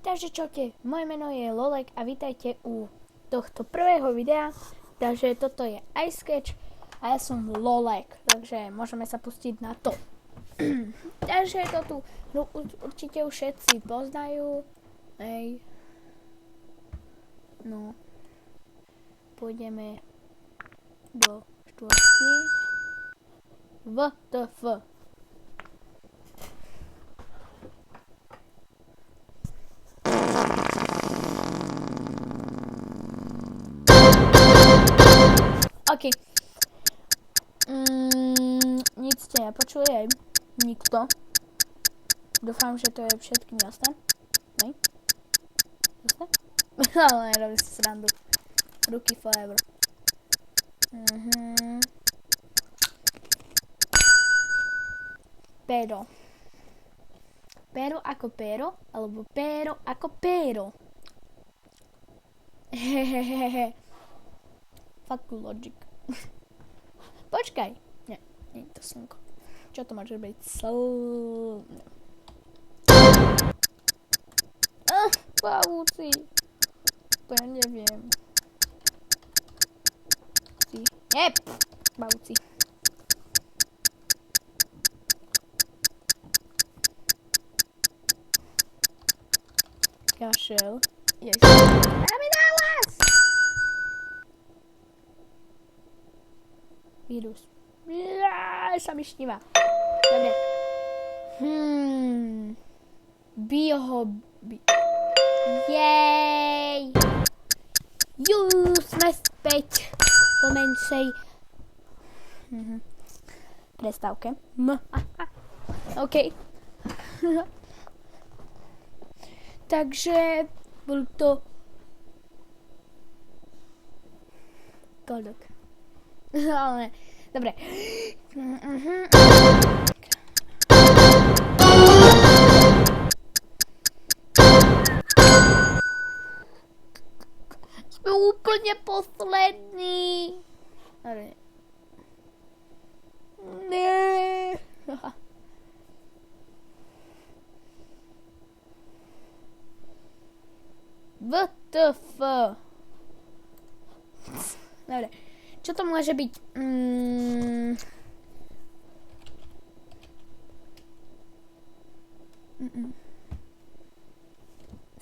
Takže čaute, moje meno je Lolek a vítajte u tohto prvého videa. Takže toto je iSketch a ja som Lolek, takže môžeme sa pustiť na to. Takže to tu určite už všetci poznajú. Hej. No. Pôjdeme do štvorky. WTF. OK. Nic ste nepočuli, aj nikto. Dúfam, že to je všetkým jasné. Nej? Jasné? Ale robím si srandu. Ruky forever. Pero. Pero ako pero, alebo pero ako pero. Hehehehe. Fuck logic. Počkaj. Nie, nie je to slnko. Čo to môže byť? Pavúci. To ja neviem. Jep, pavúci. Kašel. Dáme nahlas! Vírus. Sa mi šníva. Dobre. Jej! Sme späť. Po menšej prestávke. OK. Takže bol to koľko. Ale dobre. Sme úplne poslední. Dobre. Nie. WTF. Dobre. Čo to môže byť?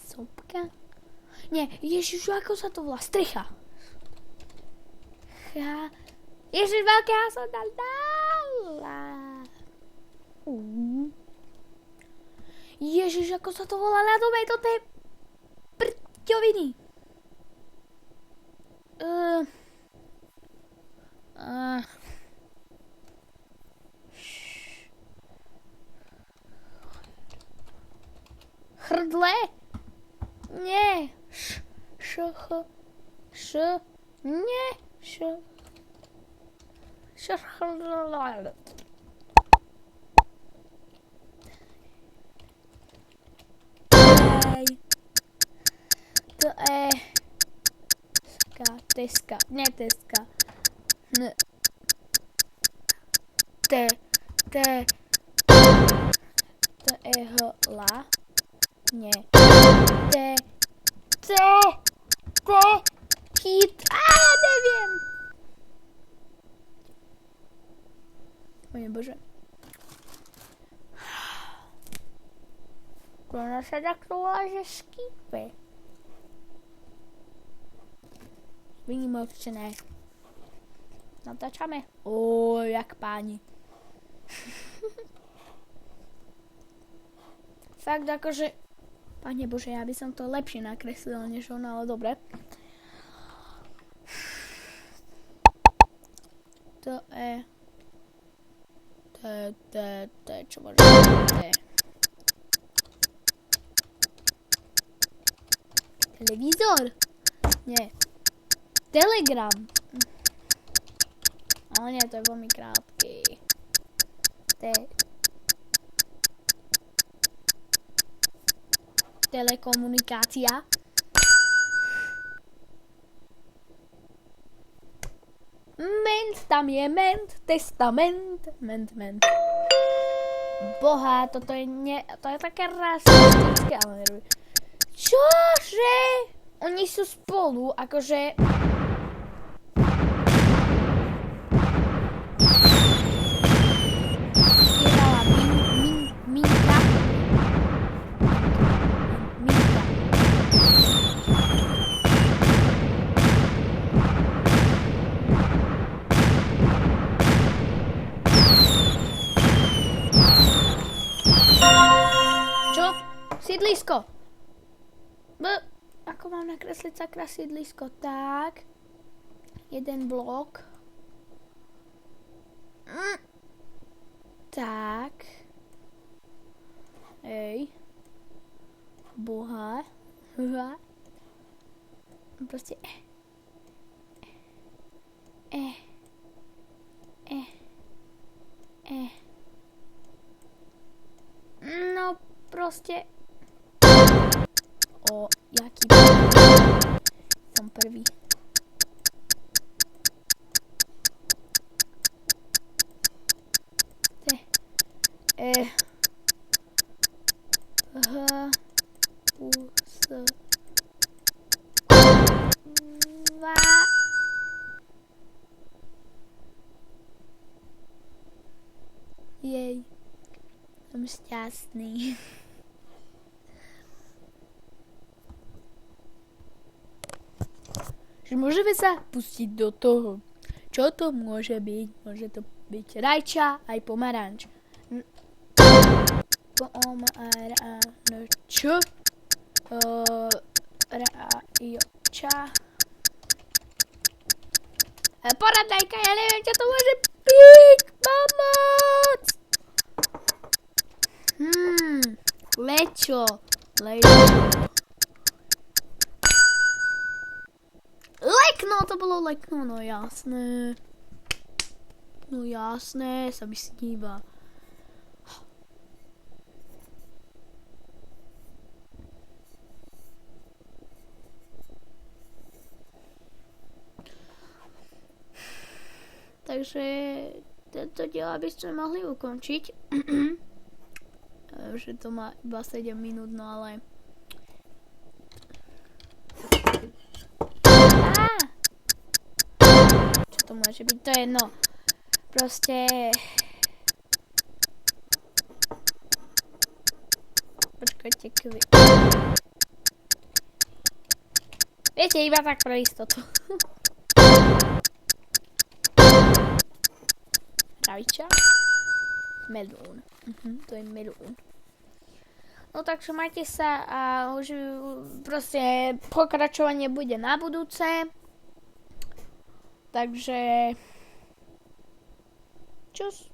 Sopka? Nie, ježiš, ako sa to volá? Strecha. Ježiš, veľké ja som tam dala. Ježiš, ako sa to volá? Ľadové, toto je prťoviny. Hrdle? Nie. Nie. To je teska. Nie teska. Hla. Nie. Hit. Ja neviem. Moje bože. Ono sa tak to volá, že skýpe. Vynimočné. Natáčame. Jak páni. Fakt akože, Pane Bože, ja by som to lepšie nakreslil než on, ale dobre. To je, čo môže byť? Televízor? Nie. Telegram. Ale nie, to je veľmi krátky. Telekomunikácia. Tam je testament. Boha, toto je také rasistické, ale oni sú spolu, akože... Vyhrala Minka. Čo? Sídlisko. Ako mám nakresliť sakra sídlisko? Tak. Jeden blok. Tak. Ej. Boha. Proste. No, proste. O, jaký som prvý. Jej, som šťastný. Že môžeme sa pustiť do toho. Čo to môže byť? Môže to byť rajča aj pomaranč. Pomaranč. Rajča. Poradajka, ja neviem, čo to môže byť. Pomoc! Lečo. Lekno, to bolo lekno, no jasné. No jasné, sa mi sníva. Takže tento diel by sme mohli ukončiť. Že to má iba 7 minút, no ale... Čo to môže byť? To je jedno. Proste... Počkajte, Viete, iba tak pre istotu. Rajča. Melón. To je melón. No takže majte sa a už proste pokračovanie bude na budúce. Takže čus.